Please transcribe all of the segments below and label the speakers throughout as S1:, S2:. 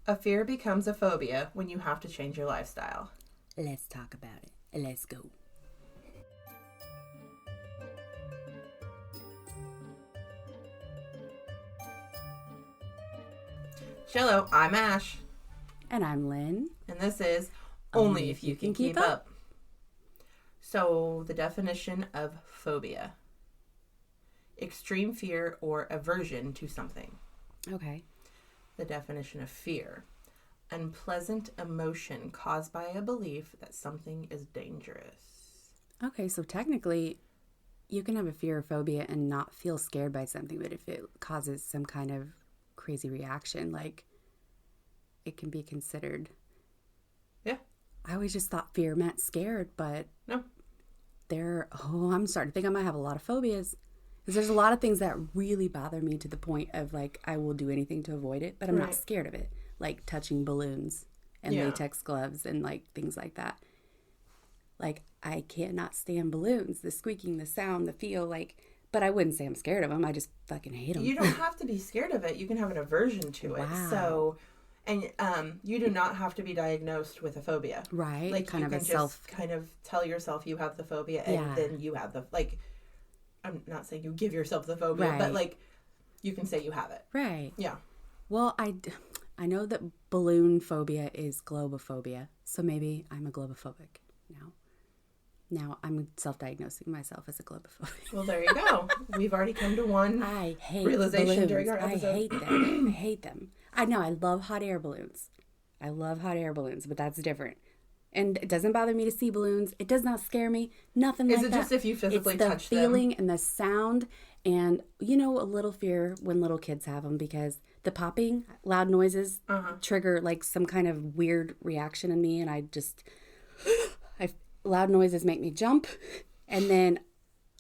S1: A fear becomes a phobia when you have to change your lifestyle.
S2: Let's talk about it. Let's go.
S1: Hello, I'm Ash.
S2: And I'm Lynn.
S1: And this is Only If You Can Keep Up. So, the definition of phobia: extreme fear or aversion to something.
S2: Okay.
S1: The definition of fear: unpleasant emotion caused by a belief that something is dangerous.
S2: Okay, so technically, you can have a fear or phobia and not feel scared by something, but if it causes some kind of crazy reaction, like, it can be considered.
S1: Yeah.
S2: I always just thought fear meant scared, but
S1: No.
S2: I'm starting to think I might have a lot of phobias. Because there's a lot of things that really bother me to the point of, like, I will do anything to avoid it, but I'm not scared of it. Like touching balloons and latex gloves and, like, things like that. Like, I cannot stand balloons. The squeaking, the sound, the feel, like... But I wouldn't say I'm scared of them. I just fucking hate them.
S1: You don't have to be scared of it. You can have an aversion to it.
S2: Wow.
S1: So... And you do not have to be diagnosed with a phobia.
S2: Right.
S1: Like,
S2: kind
S1: you
S2: of
S1: can
S2: a
S1: just kind of tell yourself you have the phobia and then you have the... Like, I'm not saying you give yourself the phobia, but, like, you can say you have it.
S2: Right.
S1: Yeah.
S2: Well, I know that balloon phobia is globophobia, so maybe I'm a globophobic now. Now I'm self-diagnosing myself as a globophobic.
S1: Well, there you go. We've already come to one realization
S2: balloons.
S1: during our episode.
S2: I hate them. I hate them. I know, I love hot air balloons. But that's different. And it doesn't bother me to see balloons. It does not scare me. Nothing like that.
S1: Is it just if you physically touch them?
S2: It's the feeling and the sound. And, you know, a little fear when little kids have them because the popping, loud noises trigger, like, some kind of weird reaction in me. And I just... loud noises make me jump. And then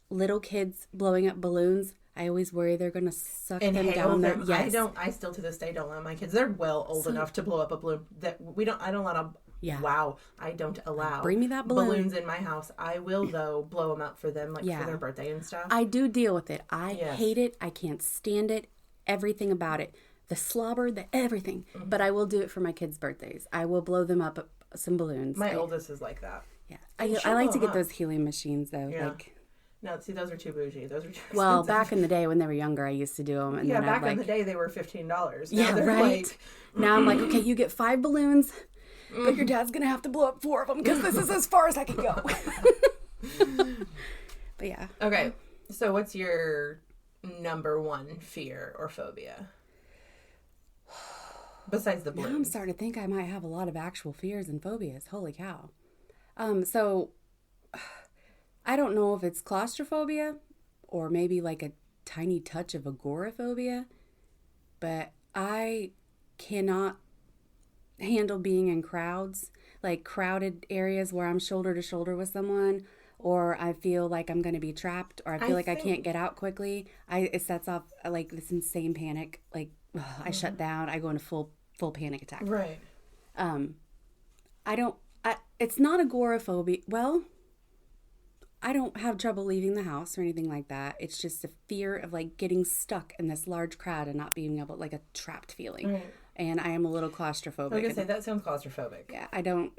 S2: little kids blowing up balloons... I always worry they're going to suck them down there.
S1: Yes. I still to this day don't let my kids. They're old enough to blow up a balloon. I don't let them. Yeah. Wow. I don't allow.
S2: Bring me that balloon.
S1: Balloons in my house. I will, though, blow them up for them, like for their birthday and stuff.
S2: I do deal with it. I hate it. I can't stand it. Everything about it. The slobber, the everything. Mm-hmm. But I will do it for my kids' birthdays. I will blow them up some balloons.
S1: My oldest is like that.
S2: Yeah. I like to get those helium machines, though.
S1: Yeah.
S2: Like...
S1: No, see, those are too bougie. Those are too expensive.
S2: Well, back in the day when they were younger, I used to do them. And
S1: back in the day, they were $15. Now
S2: right. Now I'm like, okay, you get 5 balloons, but your dad's going to have to blow up 4 of them because this is as far as I can go. But yeah.
S1: Okay, so what's your number one fear or phobia? Besides the balloons.
S2: Now I'm starting to think I might have a lot of actual fears and phobias. Holy cow. So... I don't know if it's claustrophobia or maybe like a tiny touch of agoraphobia, but I cannot handle being in crowds, like crowded areas where I'm shoulder to shoulder with someone, or I feel like I'm going to be trapped, or I feel like I can't get out quickly. It sets off like this insane panic. Like I shut down. I go into full panic attack.
S1: Right.
S2: It's not agoraphobia. Well, I don't have trouble leaving the house or anything like that. It's just a fear of, like, getting stuck in this large crowd and not being able, like, a trapped feeling. Right. And I am a little claustrophobic.
S1: I was going to say, that sounds claustrophobic.
S2: Yeah, I don't,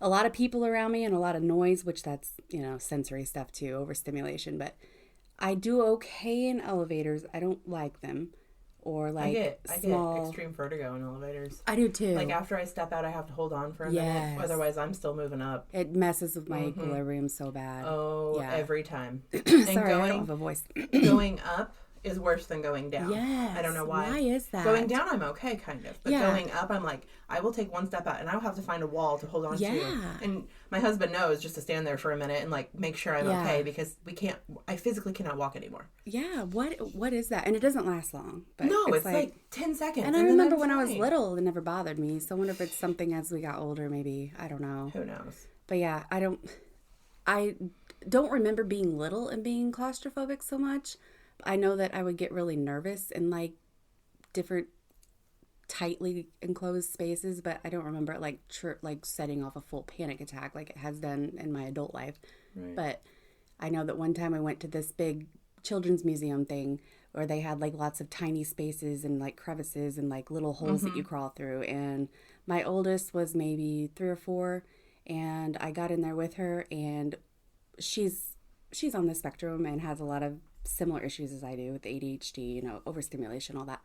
S2: a lot of people around me and a lot of noise, which that's, you know, sensory stuff too, overstimulation. But I do okay in elevators. I don't like them. Or like
S1: I get extreme vertigo in elevators.
S2: I do too.
S1: Like after I step out, I have to hold on for a minute. Otherwise, I'm still moving up.
S2: It messes with my equilibrium so bad.
S1: Oh, yeah. Every time.
S2: Sorry, I don't have a voice.
S1: Going up is worse than going down.
S2: Yes.
S1: I don't know why.
S2: Why is that?
S1: Going down, I'm okay, kind of. But going up, I'm like, I will take one step out, and I'll have to find a wall to hold on to. And my husband knows just to stand there for a minute and, like, make sure I'm okay, because I physically cannot walk anymore.
S2: Yeah, what is that? And it doesn't last long. But
S1: no, it's like 10 seconds.
S2: And I remember when I was little, it never bothered me. So I wonder if it's something as we got older, maybe. I don't know.
S1: Who knows?
S2: But yeah, I don't remember being little and being claustrophobic so much. I know that I would get really nervous in, like, different tightly enclosed spaces, but I don't remember it, like setting off a full panic attack like it has done in my adult life. Right. But I know that one time I went to this big children's museum thing where they had like lots of tiny spaces and like crevices and like little holes that you crawl through. And my oldest was maybe 3 or 4, and I got in there with her, and she's on the spectrum and has a lot of similar issues as I do with ADHD, you know, overstimulation, all that.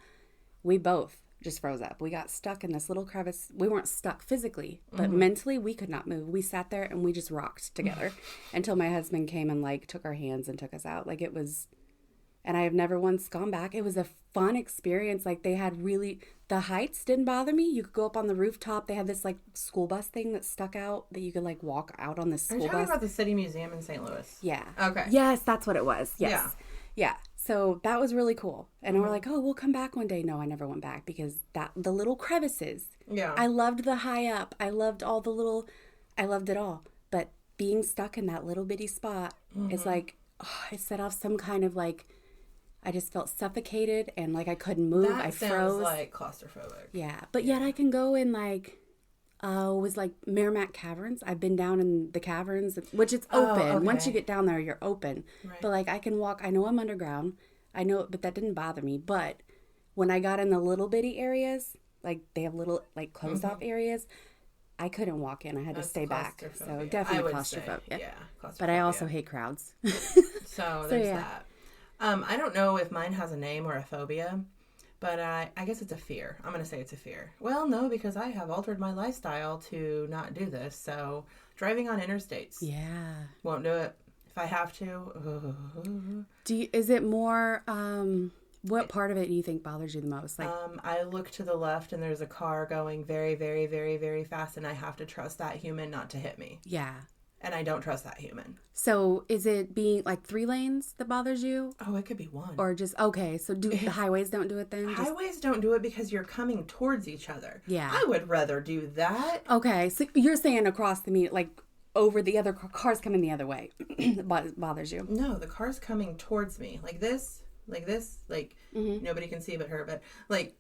S2: We both just froze up. We got stuck in this little crevice. We weren't stuck physically, but mentally we could not move. We sat there and we just rocked together until my husband came and like took our hands and took us out. Like it was, and I have never once gone back. It was a fun experience. Like they had really, the heights didn't bother me. You could go up on the rooftop. They had this like school bus thing that stuck out that you could like walk out on the school bus.
S1: Are you talking about the City Museum in St. Louis?
S2: Yeah.
S1: Okay.
S2: Yes, that's what it was. Yes.
S1: Yeah.
S2: Yeah. So that was really cool. And we're like, oh, we'll come back one day. No, I never went back because the little crevices. Yeah. I loved the high up. I loved all the little, I loved it all. But being stuck in that little bitty spot is like, it set off some kind of like, I just felt suffocated and like I couldn't move. I froze.
S1: That sounds like claustrophobic.
S2: Yeah. But yet I can go in like, it was like Merrimack Caverns. I've been down in the caverns, which it's open. Oh, okay. Once you get down there, you're open. Right. But like I can walk. I know I'm underground. I know, but that didn't bother me. But when I got in the little bitty areas, like they have little like closed off areas, I couldn't walk in. I had to stay back. So definitely claustrophobia. Yeah, claustrophobia. But I also hate crowds.
S1: So there's that. I don't know if mine has a name or a phobia. But I guess it's a fear. I'm going to say it's a fear. Well, no, because I have altered my lifestyle to not do this. So driving on interstates. Yeah. Won't do it. If I have to.
S2: Is it more, what part of it do you think bothers you the most? Like,
S1: I look to the left and there's a car going very, very, very, very fast. And I have to trust that human not to hit me. Yeah. And I don't trust that human.
S2: So is it being like 3 lanes that bothers you?
S1: Oh, it could be 1.
S2: Or just, okay, so the highways don't do it then?
S1: Highways don't do it because you're coming towards each other. Yeah. I would rather do that.
S2: Okay, so you're saying across the like over the other cars coming the other way that bothers you?
S1: No, the car's coming towards me. Like this, nobody can see but her, but like,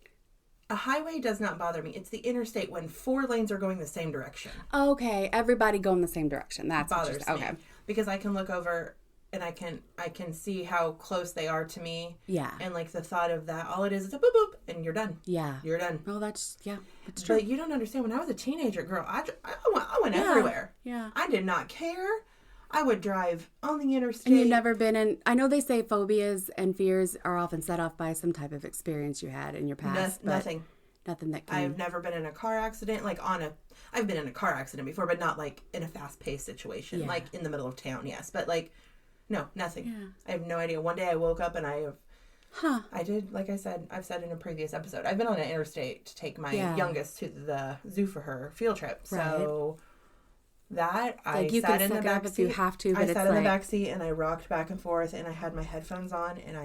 S1: a highway does not bother me. It's the interstate when 4 lanes are going the same direction.
S2: Okay, everybody going the same direction. That
S1: bothers me. Okay, because I can look over and I can see how close they are to me. Yeah, and like the thought of that, all it is a boop boop, and you're done. Yeah, you're done.
S2: Oh, that's true.
S1: But you don't understand. When I was a teenager girl, I went everywhere. Yeah, I did not care. I would drive on the interstate.
S2: And you've never been in... I know they say phobias and fears are often set off by some type of experience you had in your past.
S1: Nothing.
S2: Nothing that can...
S1: I've never been in a car accident. I've been in a car accident before, but not like in a fast-paced situation. Yeah. Like in the middle of town, yes. But like, no, nothing. Yeah. I have no idea. One day I woke up and I did, like I said, I've said in a previous episode, I've been on an interstate to take my youngest to the zoo for her field trip. So... That I sat in the back seat.
S2: If you have to, but
S1: I sat in the back seat and I rocked back and forth and I had my headphones on and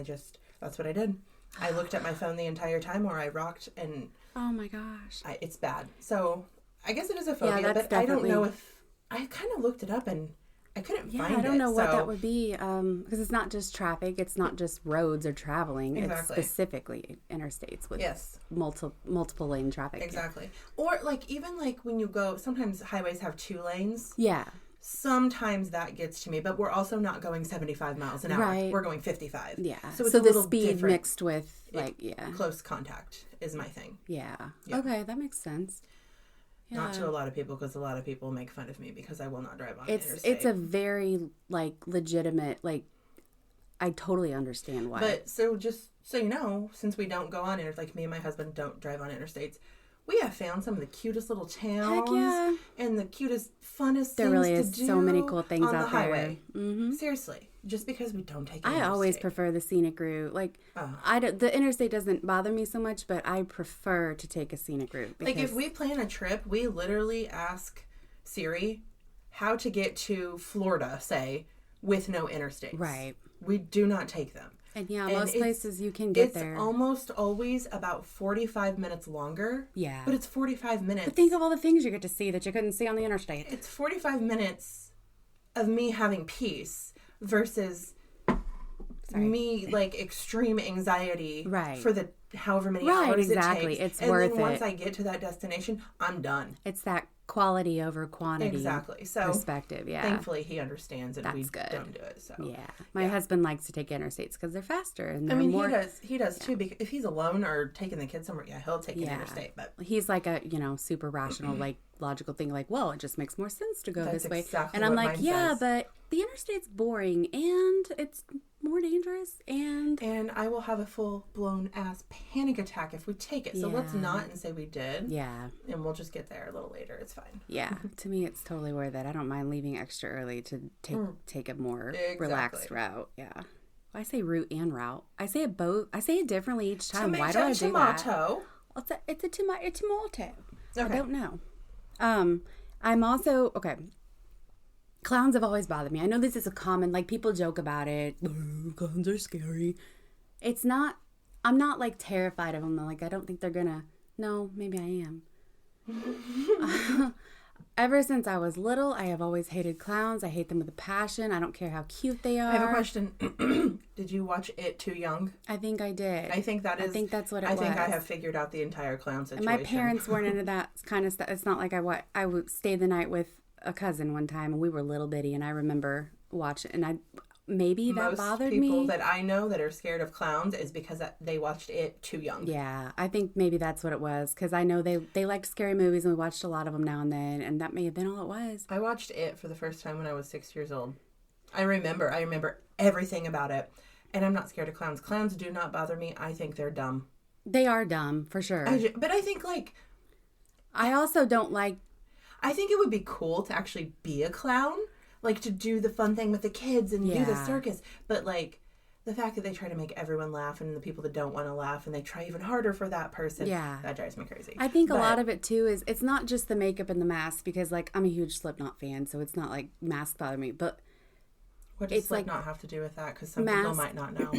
S1: that's what I did. I looked at my phone the entire time or I rocked and
S2: oh my gosh,
S1: it's bad. So I guess it is a phobia, but I don't know if I kind of looked it up and I couldn't find it.
S2: I don't know what that would be because it's not just traffic. It's not just roads or traveling. Exactly. It's specifically interstates with multiple lane traffic.
S1: Exactly. Or like even like when you go, sometimes highways have 2 lanes. Yeah. Sometimes that gets to me, but we're also not going 75 miles an hour. Right. We're going 55.
S2: Yeah. So it's a little speed different. Mixed with
S1: close contact is my thing.
S2: Yeah. Okay, that makes sense.
S1: Yeah. Not to a lot of people, because a lot of people make fun of me because I will not drive on interstate.
S2: It's a very, like, legitimate, like, I totally understand why.
S1: But, so just so you know, since we don't go on like me and my husband don't drive on interstates, we have found some of the cutest little towns and the cutest, funnest
S2: there
S1: things
S2: really
S1: to
S2: is
S1: do
S2: so many cool things
S1: on
S2: out
S1: the highway. Mm-hmm. Seriously. Just because we don't take
S2: I always prefer the scenic route. Like, the interstate doesn't bother me so much, but I prefer to take a scenic route.
S1: Like, if we plan a trip, we literally ask Siri how to get to Florida, say, with no interstates. Right. We do not take them.
S2: And most places you can get there.
S1: It's almost always about 45 minutes longer. Yeah. But it's 45 minutes.
S2: But think of all the things you get to see that you couldn't see on the interstate.
S1: It's 45 minutes of me having peace versus me like extreme anxiety for the however many hours it takes.
S2: It's worth it.
S1: And then once I get to that destination, I'm done.
S2: It's that quality over quantity.
S1: Exactly. So
S2: perspective, yeah.
S1: Thankfully, he understands, and
S2: That's
S1: we
S2: good.
S1: don't do it. So
S2: yeah, my husband likes to take interstates because they're faster and they're more.
S1: He does too. Because if he's alone or taking the kids somewhere, he'll take an interstate. But
S2: he's like a super rational, like logical thing. Like, well, it just makes more sense to go this way.
S1: Exactly
S2: and I'm
S1: what
S2: like,
S1: mine
S2: yeah,
S1: says.
S2: but the interstate's boring and it's more dangerous and
S1: I will have a full blown ass panic attack if we take it. So let's not and say we did.
S2: Yeah.
S1: And we'll just get there a little later. It's fine.
S2: Yeah. To me, it's totally worth it. I don't mind leaving extra early to take a more relaxed route. Yeah. I say route and route. I say it both. I say it differently each time. Why do I do that? It's a tomato. Okay. I don't know. I'm also okay. Clowns have always bothered me. I know this is a common, like, people joke about it. Clowns are scary. It's not, I'm not, like, terrified of them. Like, I don't think they're gonna, no, maybe I am. Ever since I was little, I have always hated clowns. I hate them with a passion. I don't care how cute they are.
S1: I have a question. Did you watch It Too Young?
S2: I think I did.
S1: I think that's what it was. I think I have figured out the entire clown situation.
S2: And my parents weren't into that kind of stuff. It's not like I would stay the night with a cousin one time, and we were little bitty, and I remember watching, and that bothered me. Most people that I know that are scared of clowns is because they watched It Too Young. Yeah, I think maybe that's what it was, because I know they liked scary movies, and we watched a lot of them now and then, and that may have been all it was. I watched It for the first time when I was 6 years old. I remember everything about it, and I'm not scared of clowns. Clowns do not bother me. I think they're dumb. They are dumb, for sure. But I think, like, I also don't like, I think it would be cool to actually be a clown, like to do the fun thing with the kids and do the circus. But like the fact that they try to make everyone laugh and the people that don't want to laugh and they try even harder for that person, that drives me crazy. I think a lot of it too is it's not just the makeup and the mask, because like I'm a huge Slipknot fan, so it's not like masks bother me. But what does Slipknot have to do with that? Because some people might not know.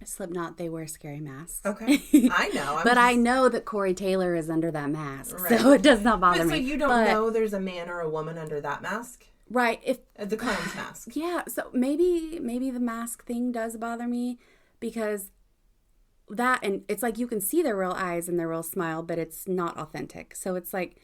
S2: Slipknot, they wear scary masks. Okay. I know. I know that Corey Taylor is under that mask, so it does not bother me. So you don't know there's a man or a woman under that mask? Right. If the clown's mask. Yeah, so maybe the mask thing does bother me, because that, and it's like you can see their real eyes and their real smile, but it's not authentic. So it's like,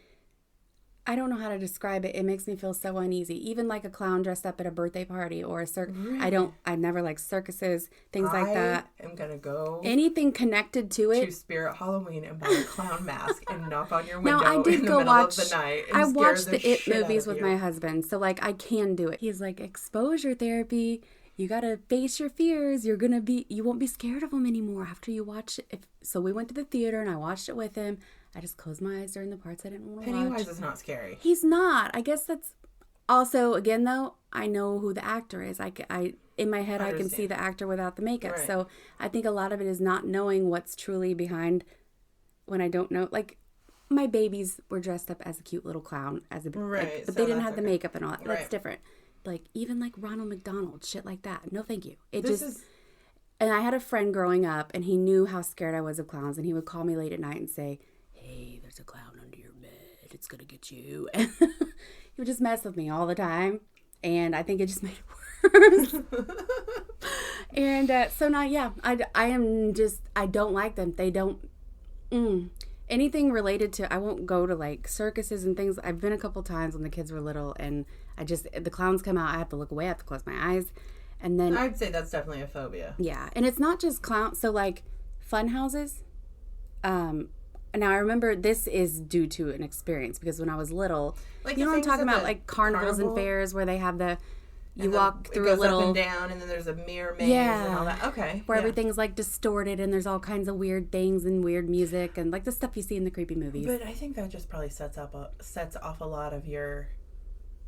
S2: I don't know how to describe it. It makes me feel so uneasy. Even like a clown dressed up at a birthday party or a circus. Really? I never like circuses, things like that. I'm going to go. Anything connected to it. To Spirit Halloween and buy a clown mask and knock on your window in the middle of the night. I watched the It movies with my husband. So like I can do it. He's like, exposure therapy. You got to face your fears. You won't be scared of them anymore after you watch it. So we went to the theater and I watched it with him. I just closed my eyes during the parts I didn't want to watch. Pennywise is not scary. He's not. I guess that's also, again, though, I know who the actor is. In my head, I can see the actor without the makeup. Right. So I think a lot of it is not knowing what's truly behind when I don't know. Like, my babies were dressed up as a cute little clown, but so they didn't have the makeup and all that. Right. That's different. Like, even like Ronald McDonald, shit like that. No, thank you. And I had a friend growing up, and he knew how scared I was of clowns, and he would call me late at night and say, hey, there's a clown under your bed. It's going to get you. And he would just mess with me all the time. And I think it just made it worse. And so now, I don't like them. They don't, anything related to, I won't go to like circuses and things. I've been a couple times when the kids were little, and the clowns come out. I have to look away. I have to close my eyes. And then I'd say that's definitely a phobia. Yeah. And it's not just clowns. So like fun houses, now, I remember this is due to an experience, because when I was little, like, you know what I'm talking about? Like carnivals and fairs where they have you walk through a little. It goes up and down, and then there's a mirror maze and all that. Okay. Where everything's like distorted, and there's all kinds of weird things and weird music and like the stuff you see in the creepy movies. But I think that just probably sets off a lot of your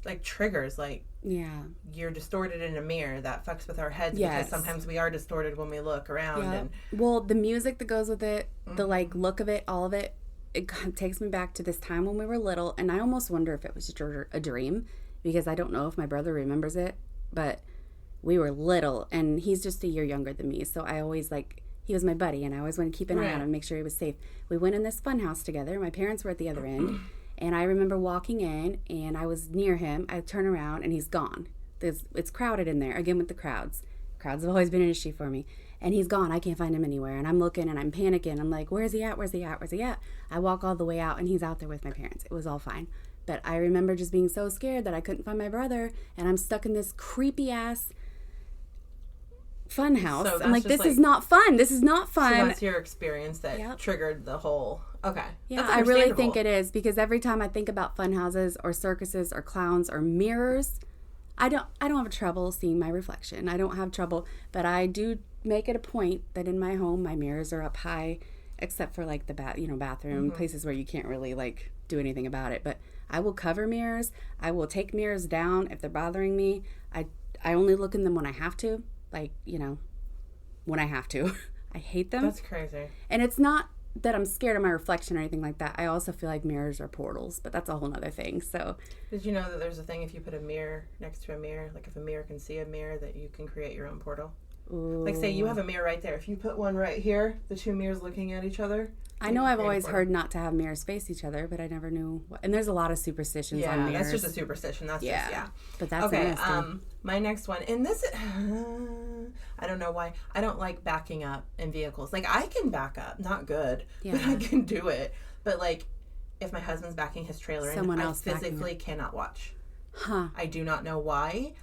S2: like triggers, like you're distorted in a mirror. That fucks with our heads, because sometimes we are distorted when we look around. And well, the music that goes with it, the like look of it, all of it, it takes me back to this time when we were little, and I almost wonder if it was just a dream, because I don't know if my brother remembers it, but we were little, and he's just a year younger than me, so I always he was my buddy, and I always wanted to keep an eye on him and make sure he was safe. We went in this fun house together. My parents were at the other end. And I remember walking in, and I was near him. I turn around, and he's gone. It's crowded in there, again with the crowds. Crowds have always been an issue for me. and he's gone. I can't find him anywhere. And I'm looking and I'm panicking. I'm like, where's he at? Where's he at? Where's he at? I walk all the way out and he's out there with my parents. It was all fine. But I remember just being so scared that I couldn't find my brother, and I'm stuck in this creepy ass fun house. So I'm like, this is not fun. This is not fun.
S1: So that's your experience that triggered the whole... Okay.
S2: Yeah, I really think it is, because every time I think about fun houses or circuses or clowns or mirrors, I don't have trouble seeing my reflection. I don't have trouble, but I do make it a point that in my home my mirrors are up high, except for like the bathroom, places where you can't really like do anything about it. But I will cover mirrors. I will take mirrors down if they're bothering me. I only look in them when I have to. Like, when I have to. I hate them.
S1: That's crazy.
S2: And it's not that I'm scared of my reflection or anything like that. I also feel like mirrors are portals, but that's a whole other thing. So,
S1: did you know that there's a thing if you put a mirror next to a mirror, like if a mirror can see a mirror, that you can create your own portal? Ooh. Like, say you have a mirror right there. If you put one right here, the two mirrors looking at each other.
S2: I know I've always heard not to have mirrors face each other, but I never knew. And there's a lot of superstitions on mirrors.
S1: Yeah, that's just a superstition. That's
S2: But that's
S1: okay. My next one, and this, I don't know why. I don't like backing up in vehicles. Like, I can back up, not good, but I can do it. But like, if my husband's backing his trailer in, I physically cannot watch. I do not know why.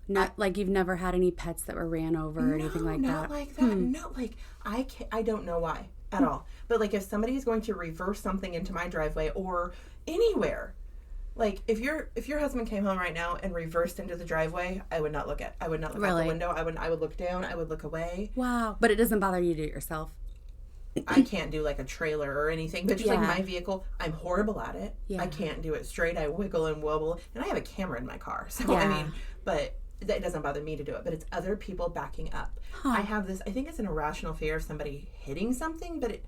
S2: Not like you've never had any pets that were ran over or anything like that?
S1: Not like that. No, like, I don't know why at all. But like, if somebody is going to reverse something into my driveway or anywhere, like if your husband came home right now and reversed into the driveway, I would not look out the window. I would look down. I would look away.
S2: Wow. But it doesn't bother you to do it yourself.
S1: I can't do like a trailer or anything, but just like my vehicle, I'm horrible at it. I can't do it straight. I wiggle and wobble, and I have a camera in my car. So I mean, but that doesn't bother me to do it, but it's other people backing up. I have this, I think it's an irrational fear of somebody hitting something, but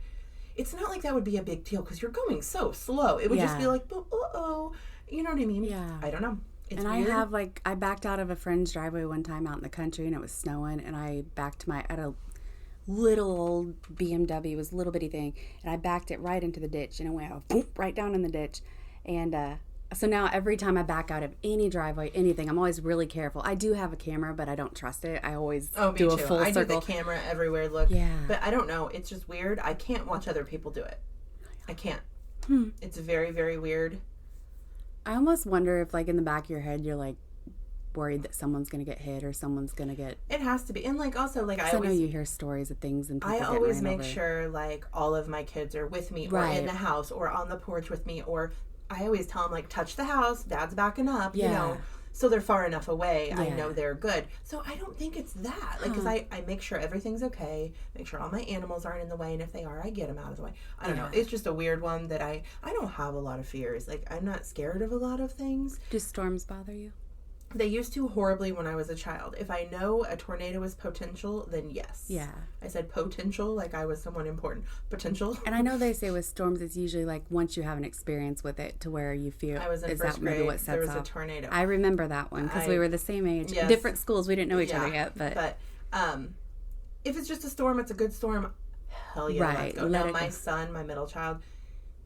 S1: it's not like that would be a big deal because you're going so slow. It would just be like, uh-oh, you know what I mean? Yeah. I don't know. It's weird.
S2: I backed out of a friend's driveway one time out in the country, and it was snowing, and I backed at a little old BMW, it was a little bitty thing, and I backed it right into the ditch, and it went boom, right down in the ditch. And so now every time I back out of any driveway, anything, I'm always really careful. I do have a camera, but I don't trust it. I always do a full circle. I
S1: do the camera everywhere, look. Yeah. But I don't know. It's just weird. I can't watch other people do it. I can't. It's very, very weird.
S2: I almost wonder if, like, in the back of your head, you're, like, worried that someone's going to get hit or someone's going to get...
S1: It has to be. And, like, also, like, I
S2: know you hear stories of things and people
S1: I always make sure, like, all of my kids are with me or in the house or on the porch with me, or... I always tell them, like, touch the house, Dad's backing up, you know, so they're far enough away. I know they're good. So I don't think it's that. Like, because I make sure everything's okay, make sure all my animals aren't in the way, and if they are, I get them out of the way. I don't know. It's just a weird one that I don't have a lot of fears. Like, I'm not scared of a lot of things.
S2: Do storms bother you?
S1: They used to horribly when I was a child. If I know a tornado is potential, then yes. Yeah. I said potential like I was someone important. Potential.
S2: And I know they say with storms, it's usually like once you have an experience with it to where you feel...
S1: I was in first grade. There was a tornado.
S2: I remember that one because we were the same age. Yes. Different schools. We didn't know each other yet. But
S1: if it's just a storm, it's a good storm. Hell yeah, let's go. Now my son, my middle child,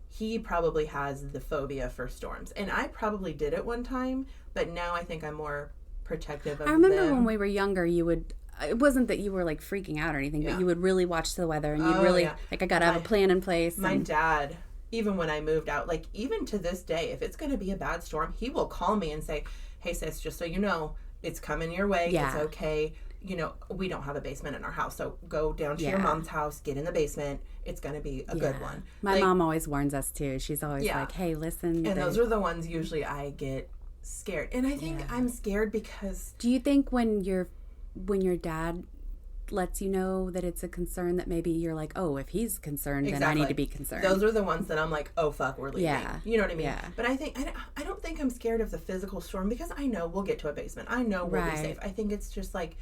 S1: he probably has the phobia for storms. And I probably did it one time, but now I think I'm more protective of them.
S2: I remember when we were younger, you would... It wasn't that you were, like, freaking out or anything, but you would really watch the weather, and you'd like, I got to have a plan in place.
S1: My dad, even when I moved out, like, even to this day, if it's going to be a bad storm, he will call me and say, hey, sis, just so you know, it's coming your way. Yeah. It's okay. You know, we don't have a basement in our house, so go down to your mom's house, get in the basement. It's going to be a good one.
S2: My mom always warns us, too. She's always like, hey, listen.
S1: And those are the ones usually I get scared. And I think I'm scared because...
S2: Do you think when your dad lets you know that it's a concern that maybe you're like, oh, if he's concerned, then I need to be concerned?
S1: Those are the ones that I'm like, oh, fuck, we're leaving. Yeah. You know what I mean? Yeah. But I don't think I'm scared of the physical storm because I know we'll get to a basement. I know we'll be safe. I think it's just like...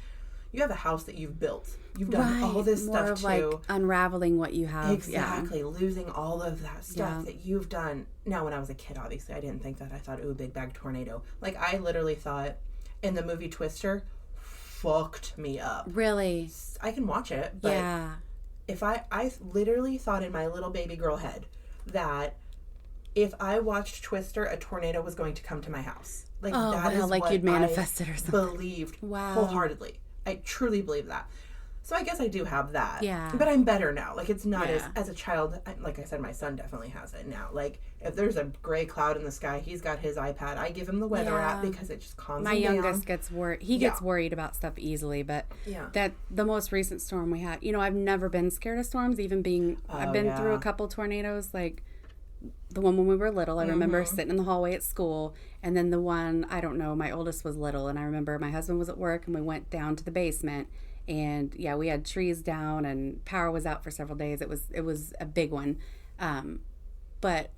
S1: You have a house that you've built. You've done all this
S2: more
S1: stuff
S2: of
S1: too.
S2: Like unraveling what you have.
S1: Exactly. Losing all of that stuff that you've done. Now, when I was a kid, obviously, I didn't think that. I thought, ooh, big bag tornado. Like, I literally thought, in the movie Twister, fucked me up.
S2: Really?
S1: I can watch it, but if I literally thought in my little baby girl head that if I watched Twister, a tornado was going to come to my house. Like, that is like what you'd manifested or something. Believed wholeheartedly. I truly believe that. So I guess I do have that.
S2: Yeah.
S1: But I'm better now. Like, it's not as a child, like I said, my son definitely has it now. Like, if there's a gray cloud in the sky, he's got his iPad. I give him the weather app because it just calms him down.
S2: My youngest gets worried. He gets worried about stuff easily, but that the most recent storm we had, I've never been scared of storms, even being, I've been through a couple tornadoes, like the one when we were little. I remember sitting in the hallway at school, and then the one, I don't know, my oldest was little, and I remember my husband was at work, and we went down to the basement. And we had trees down and power was out for several days. It was a big one. But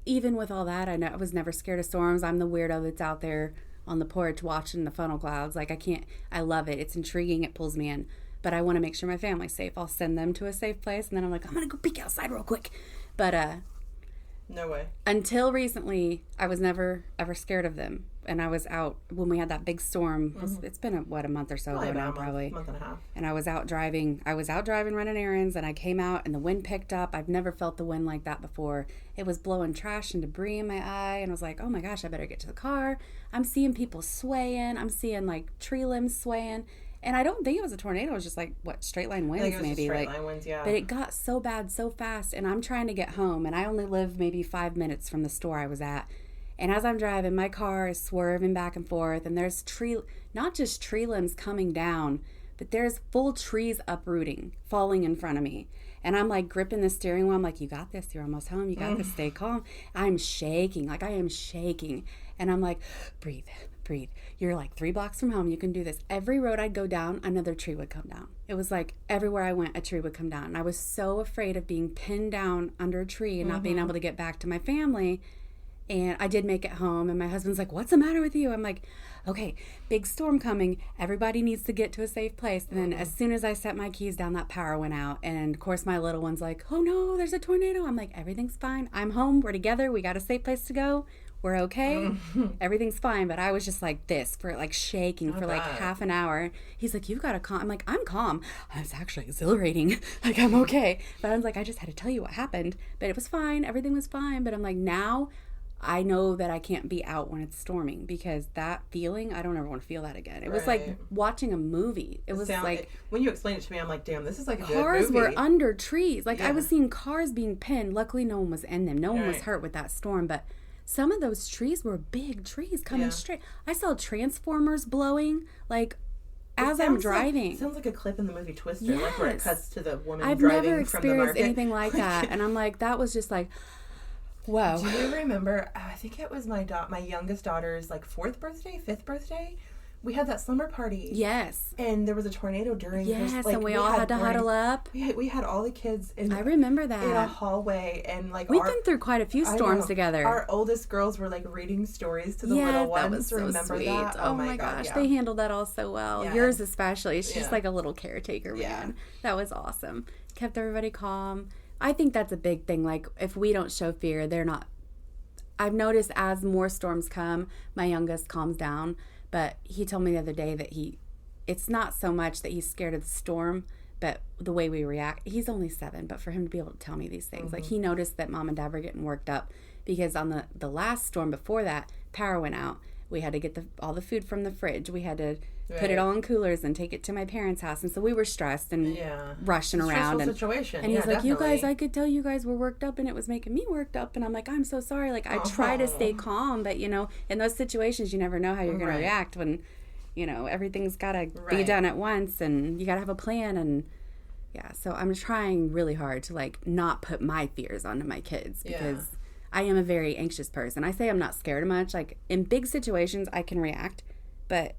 S2: even with all that, I was never scared of storms. I'm the weirdo that's out there on the porch watching the funnel clouds. Like, I love it. It's intriguing. It pulls me in. But I want to make sure my family's safe. I'll send them to a safe place, and then I'm like, I'm going to go peek outside real quick. But
S1: no way.
S2: Until recently, I was never ever scared of them. And I was out when we had that big storm. It's been a month or so ago now, probably.
S1: Month and a half.
S2: And I was out driving. Running errands, and I came out, and the wind picked up. I've never felt the wind like that before. It was blowing trash and debris in my eye, and I was like, oh my gosh, I better get to the car. I'm seeing people swaying. I'm seeing like tree limbs swaying. And I don't think it was a tornado. It was just like, straight line winds, maybe.
S1: Just straight line winds, yeah.
S2: But it got so bad so fast, and I'm trying to get home, and I only live maybe 5 minutes from the store I was at. And as I'm driving, my car is swerving back and forth, and there's not just tree limbs coming down, but there's full trees uprooting, falling in front of me. And I'm like gripping the steering wheel. I'm like, you got this. You're almost home. You got this. Stay calm. I'm shaking. Like, I am shaking. And I'm like, breathe. You're like 3 blocks from home. You can do this. Every road I'd go down, another tree would come down. It was like everywhere I went, a tree would come down. And I was so afraid of being pinned down under a tree and not being able to get back to my family. And I did make it home, and my husband's like, what's the matter with you? I'm like, okay, big storm coming. Everybody needs to get to a safe place. And then as soon as I set my keys down, that power went out. And, of course, my little one's like, oh, no, there's a tornado. I'm like, everything's fine. I'm home. We're together. We got a safe place to go. We're okay. Everything's fine. But I was just like this for like shaking for like half an hour. He's like, you've got to calm. I'm like, I'm calm. It's actually exhilarating. Like, I'm okay. But I was like, I just had to tell you what happened. But it was fine. Everything was fine. But I'm like, now I know that I can't be out when it's storming, because that feeling, I don't ever want to feel that again. It was like watching a movie. It was like,
S1: when you explained it to me, I'm like, damn, this is like a good
S2: cars
S1: movie.
S2: Were under trees. Like, I was seeing cars being pinned. Luckily, no one was in them. No one was hurt with that storm. But some of those trees were big trees coming straight. I saw transformers blowing, like, as I'm driving.
S1: It sounds like a clip in the movie Twister, like where it cuts to the woman
S2: I've
S1: driving
S2: never
S1: from the market.
S2: experienced anything like that. And I'm like, that was just like, wow.
S1: Do you remember, I think it was my youngest daughter's like 4th birthday, 5th birthday? We had that slumber party.
S2: Yes.
S1: And there was a tornado during
S2: Yes, and we all had to huddle up.
S1: We had all the kids in
S2: I remember that.
S1: In a hallway, and like
S2: we've been through quite a few storms together.
S1: Our oldest girls were like reading stories to the little ones.
S2: That was so
S1: remember
S2: sweet.
S1: That?
S2: Oh my gosh, they handled that all so well. Yeah. Yours especially. She's like a little caretaker, man. That was awesome. Kept everybody calm. I think that's a big thing. Like, if we don't show fear, they're not. I've noticed as more storms come, my youngest calms down. But he told me the other day that it's not so much that he's scared of the storm, but the way we react. He's only 7, but for him to be able to tell me these things. Like, he noticed that Mom and Dad were getting worked up because on the last storm before that, power went out. We had to get all the food from the fridge. We had to put it all in coolers and take it to my parents' house. And so we were stressed and rushing around.
S1: Stressful situation.
S2: And he's like, you guys, I could tell you guys were worked up, and it was making me worked up. And I'm like, I'm so sorry. Like, I try to stay calm, but, in those situations, you never know how you're going to react when, everything's got to be done at once, and you got to have a plan. And, so I'm trying really hard to, like, not put my fears onto my kids, because I am a very anxious person. I say I'm not scared much. Like, in big situations, I can react, but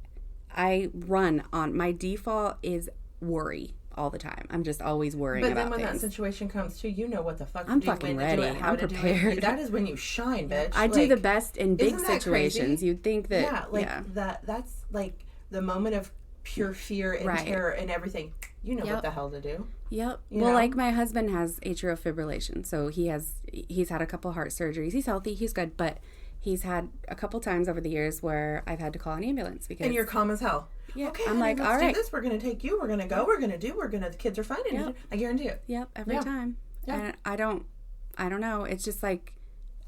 S2: I run on, my default is worry all the time. I'm just always worrying about things. But then when
S1: that situation comes too, you know what the fuck to do.
S2: I'm fucking ready. I'm prepared.
S1: That is when you shine, bitch.
S2: I do the best in big situations. Crazy? You'd think that,
S1: that's like the moment of pure fear and terror and everything. You know what the hell to do.
S2: Yep. Well, like, my husband has atrial fibrillation, so he's had a couple heart surgeries. He's healthy. He's good, but he's had a couple times over the years where I've had to call an ambulance because.
S1: And you're calm as hell.
S2: Yeah.
S1: Okay.
S2: I'm like, all right,
S1: do this. We're gonna take you. We're gonna go. We're gonna do. The kids are fine. I guarantee it.
S2: Yep. Every time. Yeah. And I don't know. It's just like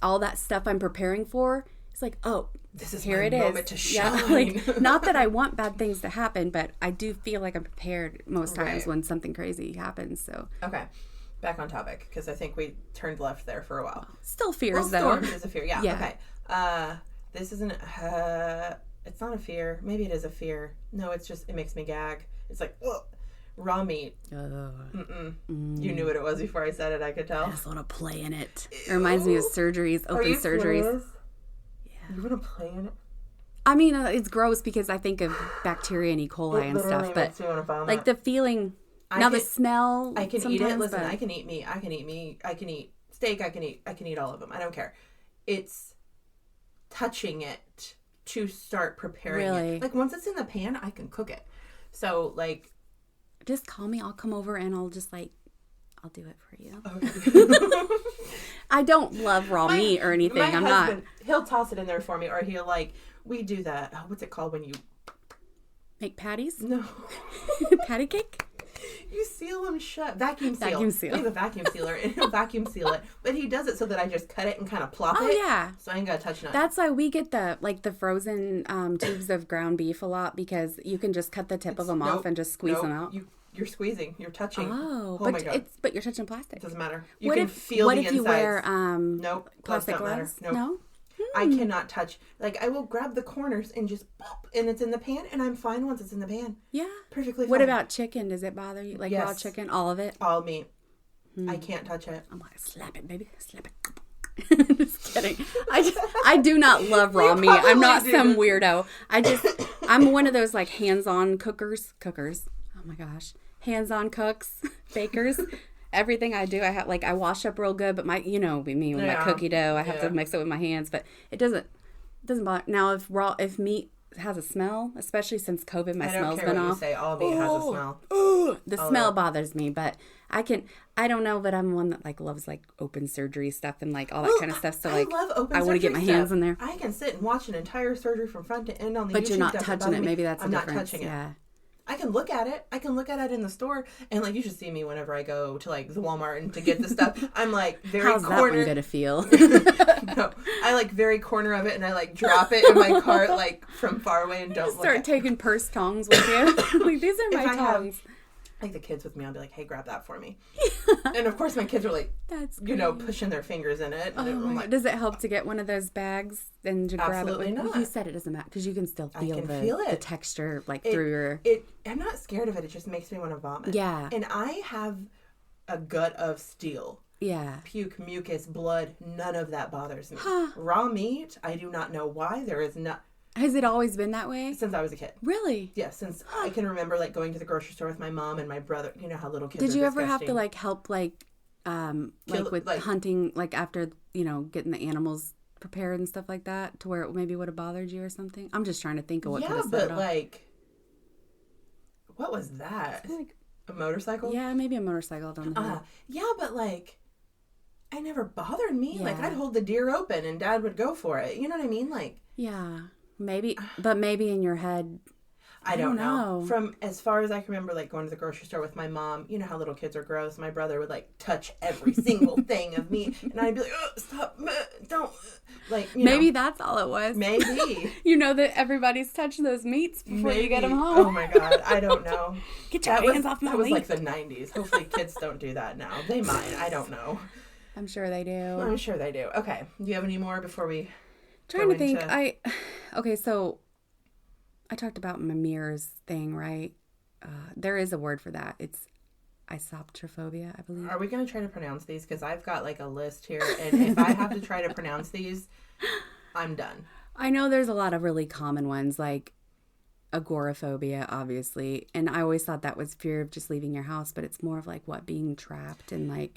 S2: all that stuff I'm preparing for It's like, oh,
S1: this is
S2: here
S1: my
S2: it
S1: moment
S2: is.
S1: to shine.
S2: Yeah, like, not that I want bad things to happen, but I do feel like I'm prepared most times when something crazy happens. So
S1: okay, back on topic because I think we turned left there for a while.
S2: Still fears
S1: though.
S2: Storms
S1: is a fear. Yeah. Okay. This isn't. It's not a fear. Maybe it is a fear. No, it's just it makes me gag. It's like ugh. Raw meat. You knew what it was before I said it. I could tell.
S2: I just want to play in it. It reminds me of surgeries, open surgeries.
S1: Serious? Yeah. You want to play in it?
S2: I mean, it's gross because I think of bacteria and E. coli and stuff, but like the feeling. The smell.
S1: I can eat it. Listen, I can eat meat. I can eat meat. I can eat steak. I can eat all of them. I don't care. It's touching it to start preparing it. Like once it's in the pan, I can cook it. So like.
S2: Just call me. I'll come over and I'll just I'll do it for you.
S1: Okay.
S2: I don't love raw meat or anything.
S1: My husband, he'll toss it in there for me, or he'll we do that. Oh, what's it called when you
S2: make patties?
S1: No.
S2: Patty cake?
S1: You seal them shut. Vacuum seal.
S2: Vacuum seal.
S1: We have a vacuum sealer and he'll vacuum seal it. But he does it so that I just cut it and kind of plop it.
S2: Oh, yeah.
S1: So I ain't got to touch nothing.
S2: That's why we get the frozen tubes of ground beef a lot because you can just cut the tip of them off and just squeeze them out.
S1: You're squeezing. You're touching.
S2: Oh
S1: my God.
S2: But you're touching plastic.
S1: It doesn't matter. You can feel the insides. What if you
S2: wear plastic gloves?
S1: Nope.
S2: No?
S1: I cannot touch. Like, I will grab the corners and just pop, and it's in the pan, and I'm fine once it's in the pan.
S2: Yeah.
S1: Perfectly fine.
S2: What about chicken? Does it bother you? Like raw chicken? All of it?
S1: All meat. I can't touch it.
S2: I'm like, slap it, baby. Slap it. Just kidding. I do not love raw meat. I'm not some weirdo. I'm one of those, like, hands-on cookers. Oh, my gosh. Hands-on cooks. Bakers. Everything I do, I wash up real good, but me with my cookie dough, I have to mix it with my hands, but it doesn't bother. Now, if meat has a smell, especially since COVID, my smell's been off.
S1: You say all meat has a smell.
S2: The smell bothers me, but I don't know, but I'm one that loves open surgery stuff and all that kind of stuff. So
S1: I love open surgery.
S2: I want to get my hands in there.
S1: I can sit and watch an entire surgery from front to end on the
S2: but
S1: YouTube
S2: you're not
S1: stuff
S2: touching it. Maybe that's
S1: I'm
S2: the
S1: not
S2: difference.
S1: Touching it.
S2: Yeah.
S1: I can look at it. I can look at it in the store, and you should see me whenever I go to the Walmart and to get the stuff. I'm very
S2: How's that one gonna feel?
S1: No, I very corner of it, and I drop it in my cart from far away and don't look.
S2: Start taking purse tongs with you. These are my tongs.
S1: The kids with me, I'll be like, "Hey, grab that for me." And of course, my kids are
S2: "That's
S1: pushing their fingers in it.
S2: And does it help to get one of those bags and to grab it?
S1: Absolutely not.
S2: You said it doesn't matter because you can still feel the texture through your.
S1: I'm not scared of it. It just makes me want to vomit.
S2: Yeah.
S1: And I have a gut of steel.
S2: Yeah.
S1: Puke, mucus, blood. None of that bothers me. Raw meat. I do not know why. There is not.
S2: Has it always been that way?
S1: Since I was a kid.
S2: Really?
S1: Yeah, since I can remember going to the grocery store with my mom and my brother. You know how little kids
S2: Did you ever
S1: disgusting.
S2: have to help with hunting after getting the animals prepared and stuff like that to where it maybe would have bothered you or something? I'm just trying to think of what could have set it off.
S1: What was that? A motorcycle?
S2: Yeah, maybe a motorcycle down the hill.
S1: Yeah, but it never bothered me. Yeah. I'd hold the deer open and Dad would go for it. You know what I mean?
S2: Yeah. Maybe, but maybe in your head,
S1: I don't know. From as far as I can remember, going to the grocery store with my mom, you know how little kids are gross. My brother would touch every single thing of meat, and I'd be like, oh, "Stop! Don't!"
S2: Maybe that's all it was.
S1: Maybe
S2: that everybody's touching those meats before you get them home.
S1: Oh my God, I don't know.
S2: Get your hands off my meat.
S1: That was the '90s. Hopefully, kids don't do that now. They might. I don't know.
S2: I'm sure they do.
S1: I'm sure they do. Okay, do you have any more before we?
S2: Trying to think. Okay, so I talked about my mirrors thing, right? There is a word for that. It's isoptrophobia, I believe.
S1: Are we going to try to pronounce these? Because I've got a list here, and if I have to try to pronounce these, I'm done.
S2: I know there's a lot of really common ones, like agoraphobia, obviously, and I always thought that was fear of just leaving your house, but it's more of being trapped and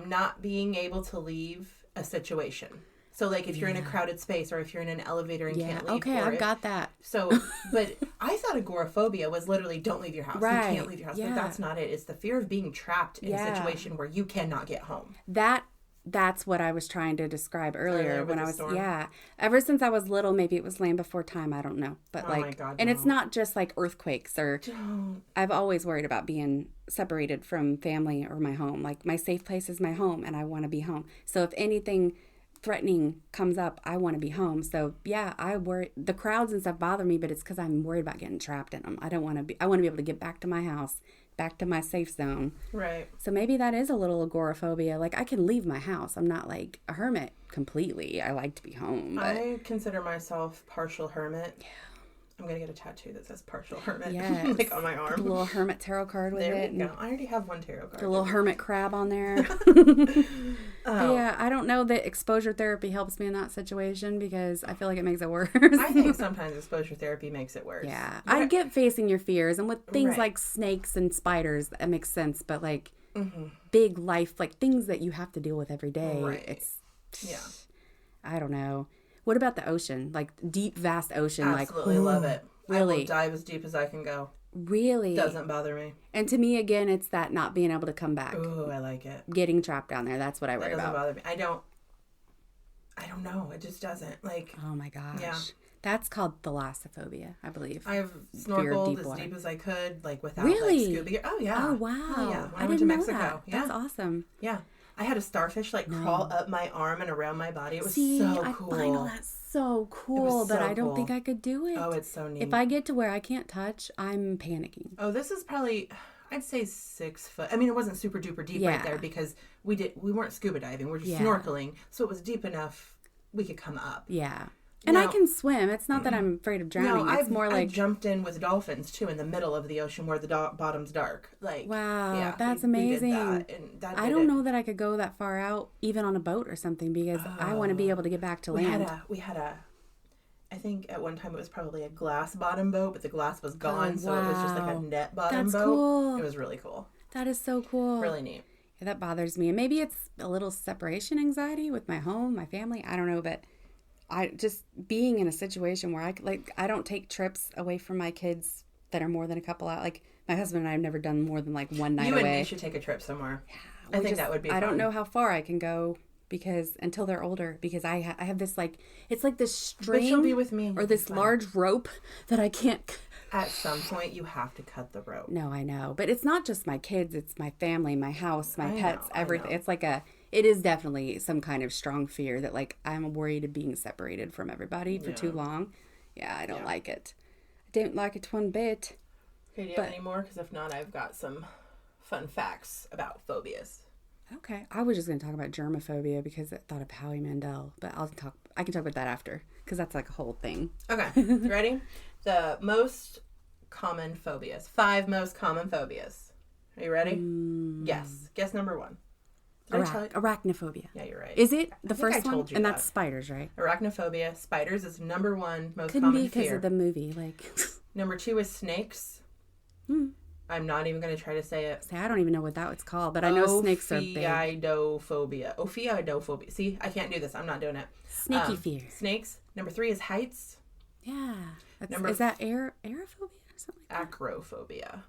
S1: not being able to leave a situation. So, if you're in a crowded space or if you're in an elevator and can't leave
S2: I've got that.
S1: So, but I thought agoraphobia was literally don't leave your house.
S2: Right.
S1: You can't leave your house. Yeah. But that's not it. It's the fear of being trapped in a situation where you cannot get home.
S2: That's what I was trying to describe earlier when I was, ever since I was little, maybe it was Land Before Time, I don't know. But
S1: my God,
S2: and it's not just earthquakes or, I've always worried about being separated from family or my home. My safe place is my home and I want to be home. So if anything threatening comes up, I want to be home. So yeah, I worry. The crowds and stuff bother me, but it's because I'm worried about getting trapped in them. I want to be able to get back to my house, back to my safe zone.
S1: Right.
S2: So maybe that is a little agoraphobia. Like, I can leave my house. I'm not like a hermit completely. I like to be home. But...
S1: I consider myself partial hermit. Yeah. I'm going to get a tattoo that says partial hermit.
S2: Yeah.
S1: Like on my arm.
S2: Put a little hermit tarot card with
S1: there
S2: it.
S1: There you go. I already have one tarot card.
S2: A little hermit crab on there. Yeah, I don't know that exposure therapy helps me in that situation because I feel like it makes it worse.
S1: I think sometimes exposure therapy makes it worse.
S2: Yeah. I get facing your fears. And with things like snakes and spiders, that makes sense. But like big life, like things that you have to deal with every day. It's, I don't know. What about the ocean? Like deep, vast ocean.
S1: Absolutely love it.
S2: Really?
S1: I will dive as deep as I can go.
S2: Really?
S1: Doesn't bother me.
S2: And to me, again, it's that not being able to come back.
S1: Ooh, I like it.
S2: Getting trapped down there. That's what I worry about.
S1: That doesn't bother me. I don't know. It just doesn't. Like.
S2: Oh my gosh. Yeah. That's called thalassophobia, I believe.
S1: I've snorkeled as deep as I could, like without like scuba gear. Oh yeah.
S2: Oh wow.
S1: Oh, yeah. When I
S2: didn't
S1: went to
S2: know
S1: Mexico.
S2: That.
S1: Yeah.
S2: That's awesome.
S1: Yeah. I had a starfish crawl up my arm and around my body. It was so cool.
S2: I know that's so cool, but I don't think I could do it.
S1: Oh, it's so neat.
S2: If I get to where I can't touch, I'm panicking.
S1: Oh, this is probably, I'd say 6 foot. I mean, it wasn't super duper deep right there because we weren't scuba diving. We're just snorkeling. So it was deep enough we could come up.
S2: Yeah. And I can swim. It's not that I'm afraid of drowning. It's more like...
S1: I jumped in with dolphins, too, in the middle of the ocean where the bottom's dark. Like,
S2: wow, that's amazing.
S1: We did that,
S2: I don't know that I could go that far out, even on a boat or something, because I want to be able to get back to land.
S1: I think at one time it was probably a glass bottom boat, but the glass was gone, so it was just like a net bottom boat. Cool. It was really cool.
S2: That is so cool.
S1: Really neat.
S2: Yeah, that bothers me. And maybe it's a little separation anxiety with my home, my family. I don't know, but... I just being in a situation where I don't take trips away from my kids that are more than a couple out. Like my husband and I have never done more than like one night away.
S1: You and me should take a trip somewhere. Yeah, I think that would be fun.
S2: I don't know how far I can go because until they're older because I have this like it's like this string
S1: but you'll be with me
S2: or this large rope that I can't.
S1: At some point you have to cut the rope.
S2: No, I know, but it's not just my kids. It's my family, my house, my pets, everything. It's like it is definitely some kind of strong fear that like I'm worried of being separated from everybody for too long. Yeah, I don't like it. I don't like it one bit.
S1: Okay, do you have any more? Because if not, I've got some fun facts about phobias.
S2: Okay, I was just going to talk about germophobia because I thought of Howie Mandel, but I can talk about that after because that's like a whole thing. Okay,
S1: ready? The most common phobias. 5 most common phobias. Are you ready? Yes. Guess number 1.
S2: Arachnophobia.
S1: Yeah, you're right.
S2: Is it the first one? And that's spiders, right?
S1: Arachnophobia. Spiders is number 1 most
S2: Couldn't
S1: common
S2: be because
S1: fear.
S2: of the movie. Like
S1: number 2 is snakes. I'm not even going to try to say it.
S2: I don't even know what that was called, but I know snakes are big.
S1: Ophioidophobia. See, I can't do this. I'm not doing it.
S2: Snaky fear.
S1: Snakes. Number 3 is heights.
S2: Yeah. Is that aerophobia or something like that?
S1: Acrophobia.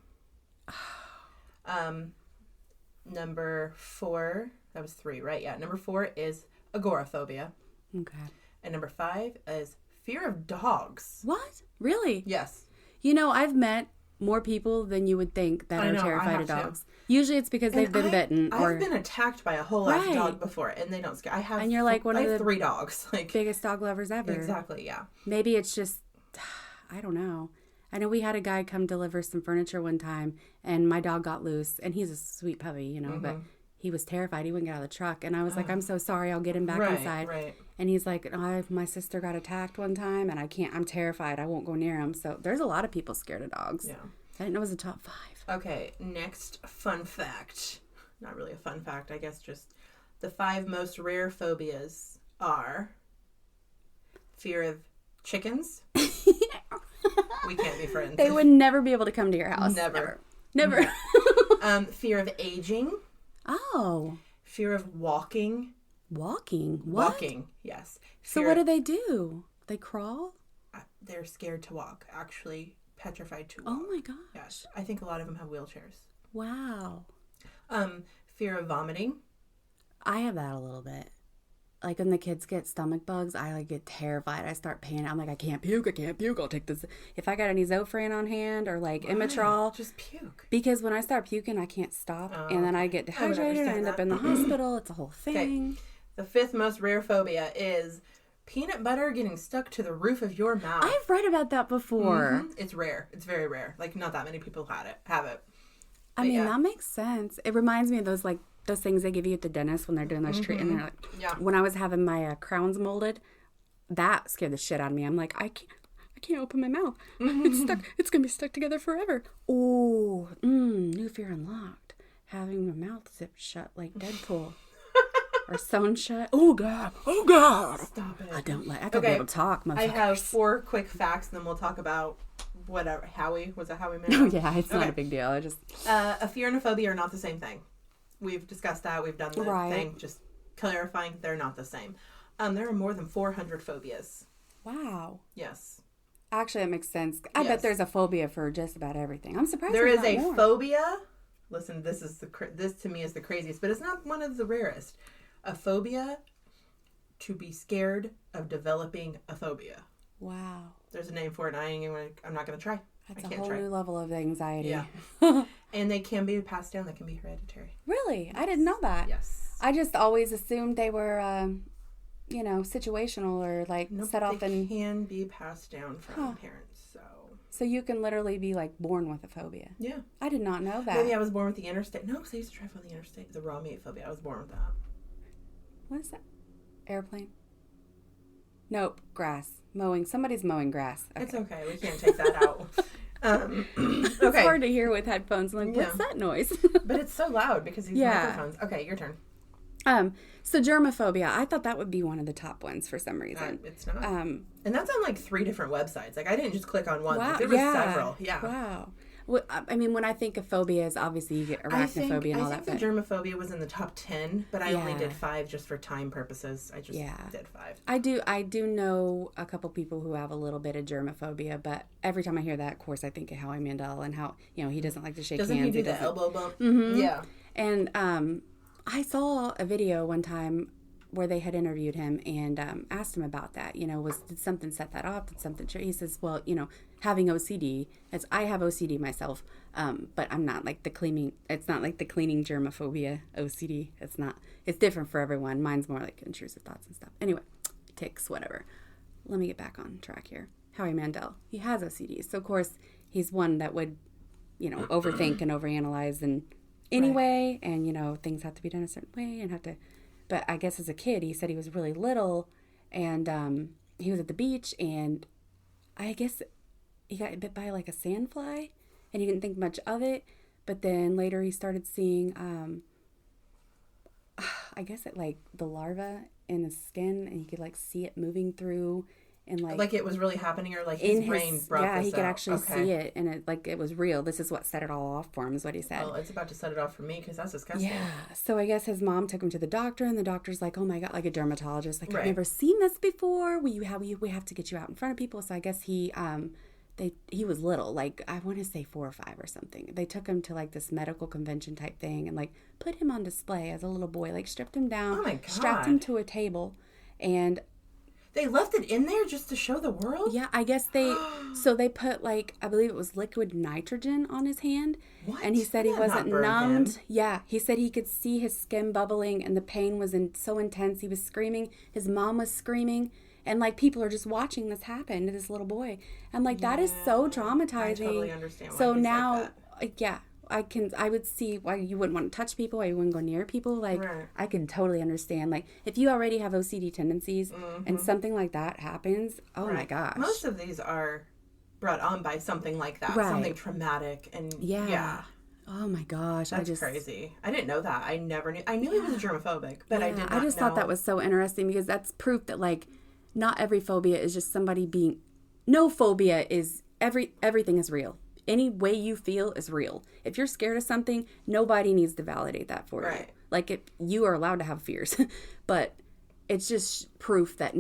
S1: Number 4, that was 3, right? Yeah. Number 4 is agoraphobia.
S2: Okay.
S1: And number 5 is fear of dogs.
S2: What? Really?
S1: Yes.
S2: You know, I've met more people than you would think that are terrified of dogs. Usually it's because they've been bitten.
S1: I've been attacked by a whole ass dog before, and they don't scare. I have.
S2: And you're like one of the
S1: 3 dogs, like
S2: biggest dog lovers ever.
S1: Exactly. Yeah.
S2: Maybe it's just, I don't know. I know we had a guy come deliver some furniture one time, and my dog got loose, and he's a sweet puppy, you know, but he was terrified. He wouldn't get out of the truck, and I was like, I'm so sorry. I'll get him back inside. Right. And he's like, my sister got attacked one time, and I'm terrified. I won't go near him. So there's a lot of people scared of dogs. Yeah. I didn't know it was a top 5.
S1: Okay, next fun fact. Not really a fun fact, I guess just the 5 most rare phobias are fear of chickens. We can't be friends.
S2: They would never be able to come to your house.
S1: Never. Fear of aging.
S2: Oh.
S1: Fear of walking.
S2: Walking? What?
S1: Walking, yes.
S2: So what do they do? They crawl?
S1: They're scared to walk, actually. Petrified to walk.
S2: Oh my gosh.
S1: Yes. I think a lot of them have wheelchairs.
S2: Wow.
S1: Fear of vomiting.
S2: I have that a little bit. Like when the kids get stomach bugs, I get terrified. I start panicking. I'm like, I can't puke. I'll take this. If I got any Zofran on hand or like Imitrol.
S1: Just puke.
S2: Because when I start puking, I can't stop. And then I get dehydrated. I end up in the hospital. It's a whole thing.
S1: The 5th most rare phobia is peanut butter getting stuck to the roof of your mouth.
S2: I've read about that before.
S1: Mm-hmm. It's rare. It's very rare. Like, not that many people have it.
S2: I mean, that makes sense. It reminds me of those things they give you at the dentist when they're doing those treatments. And they're like, when I was having my crowns molded, that scared the shit out of me. I'm like, I can't open my mouth. It's stuck. It's gonna be stuck together forever. Oh, new fear unlocked. Having my mouth zipped shut like Deadpool. Or sewn shut. Oh God. Oh God.
S1: Stop it.
S2: I gotta be able to talk, motherfuckers.
S1: I have 4 quick facts, and then we'll talk about whatever. Howie. Was it Howie?
S2: Oh yeah, it's not a big deal. I just
S1: a fear and a phobia are not the same thing. We've discussed that. We've done the thing. Just clarifying, they're not the same. There are more than 400 phobias.
S2: Wow.
S1: Yes.
S2: Actually, that makes sense. I bet there's a phobia for just about everything. I'm surprised
S1: there is a
S2: more.
S1: phobia. Listen, this to me is the craziest, but it's not one of the rarest. A phobia to be scared of developing a phobia.
S2: Wow.
S1: There's a name for it. I'm not going to try.
S2: That's a whole new level of anxiety.
S1: Yeah. And they can be passed down. They can be hereditary.
S2: Really?
S1: Yes.
S2: I didn't know that.
S1: Yes.
S2: I just always assumed they were, situational or set off and
S1: can be passed down from parents.
S2: So you can literally be born with a phobia.
S1: Yeah.
S2: I did not know that.
S1: Maybe I was born with the interstate. No, because I used to drive on the interstate. The raw meat phobia. I was born with that.
S2: What is that? Airplane? Nope. Grass. Mowing. Somebody's mowing grass. Okay.
S1: It's okay. We can't take that out. Okay.
S2: It's hard to hear with headphones. I'm like, what's that noise?
S1: But it's so loud because these microphones. Okay, your turn.
S2: So germophobia, I thought that would be one of the top ones for some reason.
S1: It's not. And that's on 3 different websites. I didn't just click on one.
S2: Wow.
S1: There were several. Yeah.
S2: Wow. Well, I mean, when I think of phobias, obviously you get arachnophobia and all that.
S1: I think the germophobia was in the top 10, but I only did 5 just for time purposes. I just did 5.
S2: I do know a couple people who have a little bit of germophobia, but every time I hear that, of course, I think of Howie Mandel and how, he doesn't like to shake hands.
S1: Doesn't he do the elbow bump?
S2: Mm-hmm.
S1: Yeah.
S2: And I saw a video one time where they had interviewed him and asked him about that. Did something set that off? Did something? He says, well, having OCD, as I have OCD myself, but I'm not like the cleaning. It's not like the cleaning germophobia OCD. It's not. It's different for everyone. Mine's more like intrusive thoughts and stuff. Anyway, tics, whatever. Let me get back on track here. Howie Mandel, he has OCD, so of course he's one that would, overthink and overanalyze and anyway, and things have to be done a certain way and have to. But I guess as a kid, he said he was really little, and he was at the beach, and I guess he got bit by a sandfly, and he didn't think much of it. But then later he started seeing, I guess the larva in his skin, and he could see it moving through. And
S1: it was really happening, or his brain brought this out. Yeah,
S2: he could actually see it, and it was real. This is what set it all off for him, is what he said.
S1: Well, it's about to set it off for me, because that's disgusting.
S2: Yeah, so I guess his mom took him to the doctor, and the doctor's like, oh my God, a dermatologist, I've never seen this before. We have to get you out in front of people. So I guess he was little, I want to say 4 or 5 or something. They took him to this medical convention type thing, and put him on display as a little boy, stripped him down,
S1: oh my God,
S2: strapped him to a table, and
S1: they left it in there just to show the world?
S2: Yeah, I guess they put I believe it was liquid nitrogen on his hand.
S1: What?
S2: And he said he wasn't numbed.
S1: Him?
S2: Yeah, he said he could see his skin bubbling and the pain was so intense. He was screaming. His mom was screaming. And people are just watching this happen to this little boy. I'm that is so traumatizing. I
S1: totally understand why
S2: so
S1: he's
S2: now, I would see why you wouldn't want to touch people, why you wouldn't go near people. I can totally understand. If you already have OCD tendencies and something like that happens, oh my gosh.
S1: Most of these are brought on by something like that, something traumatic, and yeah.
S2: Oh my gosh,
S1: that's crazy. I didn't know that. I never knew. I knew he was a germophobic, but I did not know.
S2: I just thought that was so interesting because that's proof that not every phobia is just somebody being. No phobia is everything is real. Any way you feel is real. If you're scared of something, nobody needs to validate that for you. You are allowed to have fears, but it's just proof that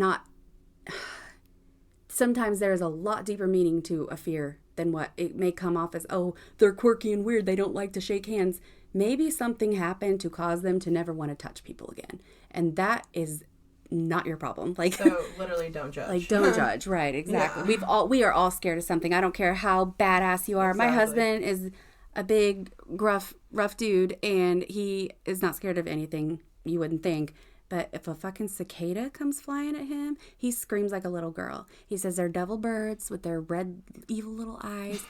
S2: sometimes there is a lot deeper meaning to a fear than what it may come off as. Oh, they're quirky and weird. They don't like to shake hands. Maybe something happened to cause them to never want to touch people again. And that is not your problem.
S1: So literally don't judge.
S2: Don't judge. Right. Exactly.
S1: Yeah.
S2: We are all scared of something. I don't care how badass you are. Exactly. My husband is a big, rough dude, and he is not scared of anything you wouldn't think. But if a fucking cicada comes flying at him, he screams like a little girl. He says they're devil birds with their red, evil little eyes.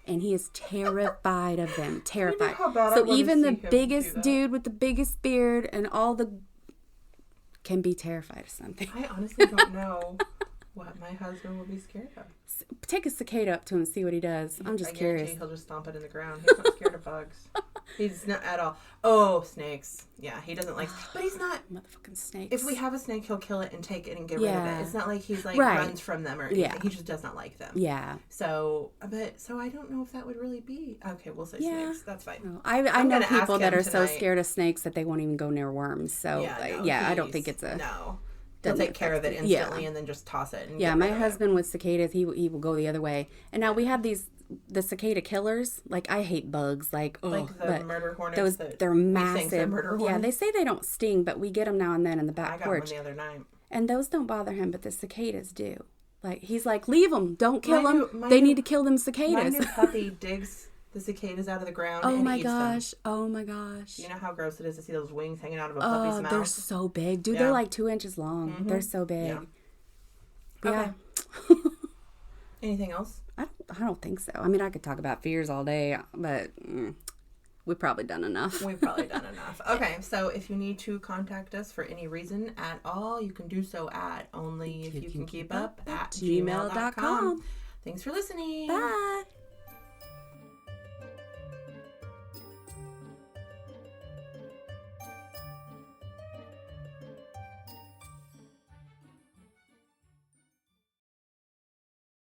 S2: And he is terrified of them. Terrified. So even the biggest dude with the biggest beard and all the... can be terrified of something.
S1: I honestly don't know what my husband would be scared of.
S2: Take a cicada up to him and see what he does. I'm just curious.
S1: He'll just stomp it in the ground. He's not scared of bugs. He's not at all. Oh, snakes. Yeah, he doesn't like... But he's not...
S2: Motherfucking snakes.
S1: If we have a snake, he'll kill it and take it and get rid of it. It's not like he's like runs from them or anything. Yeah. He just does not like them.
S2: Yeah.
S1: So I don't know if that would really be... Okay, we'll say snakes. That's fine.
S2: No, I know people that are so scared of snakes that they won't even go near worms. So, I don't think it's a...
S1: No. They'll take care of it instantly and then just toss it. And
S2: my husband with cicadas, he will go the other way. And now we have the cicada killers. Like, I hate bugs. Like
S1: the murder hornets.
S2: They're massive.
S1: Murder hornets.
S2: Yeah, they say they don't sting, but we get them now and then in the back porch.
S1: I got one the other night.
S2: And those don't bother him, but the cicadas do. Like, he's like, leave them. Don't kill them. They need to kill them cicadas.
S1: My new puppy digs the cicadas out of the ground and eats them.
S2: Oh my gosh.
S1: You know how gross it is to see those wings hanging out of a puppy's mouth?
S2: They're so big. Dude, they're like 2 inches long. Mm-hmm. They're so big.
S1: Yeah. Anything else?
S2: I don't think so. I mean, I could talk about fears all day, but we've probably done enough.
S1: Okay, so if you need to contact us for any reason at all, you can do so at onlyifyoucankeepup@gmail.com. Thanks for listening.
S2: Bye.